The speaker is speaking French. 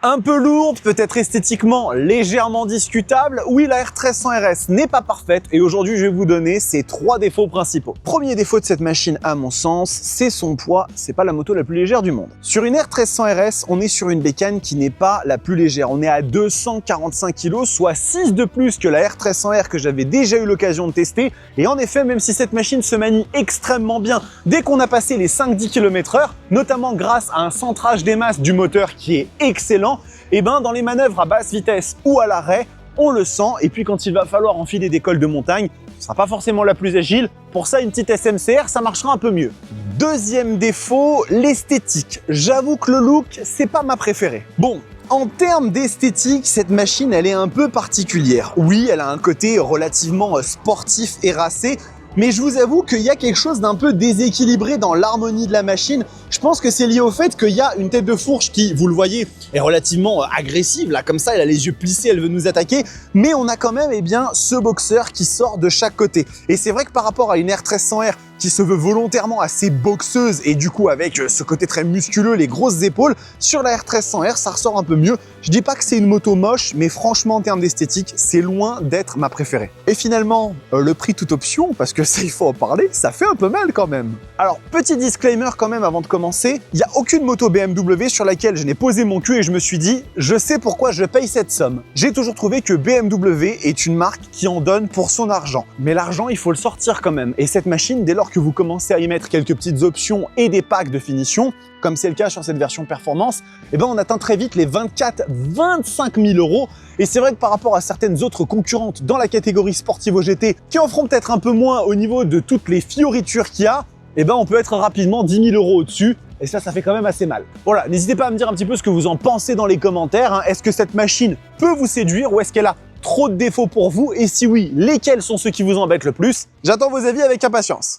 Un peu lourde, peut-être esthétiquement légèrement discutable, oui la R1300 RS n'est pas parfaite et aujourd'hui je vais vous donner ses 3 défauts principaux. Premier défaut de cette machine à mon sens, c'est son poids, c'est pas la moto la plus légère du monde. Sur une R1300 RS, on est sur une bécane qui n'est pas la plus légère, on est à 245 kg, soit 6 de plus que la R1300R que j'avais déjà eu l'occasion de tester et en effet même si cette machine se manie extrêmement bien dès qu'on a passé les 5-10 km/h, notamment grâce à un centrage des masses du moteur qui est excellent, et ben dans les manœuvres à basse vitesse ou à l'arrêt, on le sent, et puis quand il va falloir enfiler des cols de montagne, ce sera pas forcément la plus agile. Pour ça, une petite SMCR, ça marchera un peu mieux. Deuxième défaut, l'esthétique. J'avoue que le look, c'est pas ma préférée. Bon, en termes d'esthétique, cette machine, elle est un peu particulière. Oui, elle a un côté relativement sportif et racé, mais je vous avoue qu'il y a quelque chose d'un peu déséquilibré dans l'harmonie de la machine. Je pense que c'est lié au fait qu'il y a une tête de fourche qui, vous le voyez, est relativement agressive. Là, comme ça, elle a les yeux plissés, elle veut nous attaquer. Mais on a quand même ce boxeur qui sort de chaque côté. Et c'est vrai que par rapport à une R1300R qui se veut volontairement assez boxeuse et du coup avec ce côté très musculeux, les grosses épaules, sur la R1300R, ça ressort un peu mieux. Je dis pas que c'est une moto moche, mais franchement, en termes d'esthétique, c'est loin d'être ma préférée. Et finalement, le prix toute option, parce que ça, il faut en parler, ça fait un peu mal quand même. Alors, petit disclaimer quand même avant de commencer, il n'y a aucune moto BMW sur laquelle je n'ai posé mon cul et je me suis dit, je sais pourquoi je paye cette somme. J'ai toujours trouvé que BMW est une marque qui en donne pour son argent. Mais l'argent, il faut le sortir quand même. Et cette machine, dès lors que vous commencez à y mettre quelques petites options et des packs de finition, comme c'est le cas sur cette version performance, eh ben on atteint très vite les 24-25 000 euros. Et c'est vrai que par rapport à certaines autres concurrentes dans la catégorie Sportivo GT, qui en feront peut-être un peu moins au niveau de toutes les fioritures qu'il y a, eh ben on peut être rapidement 10 000 euros au-dessus. Et ça fait quand même assez mal. Voilà, n'hésitez pas à me dire un petit peu ce que vous en pensez dans les commentaires. Hein. Est-ce que cette machine peut vous séduire ou est-ce qu'elle a trop de défauts pour vous? Et si oui, lesquels sont ceux qui vous embêtent le plus? J'attends vos avis avec impatience.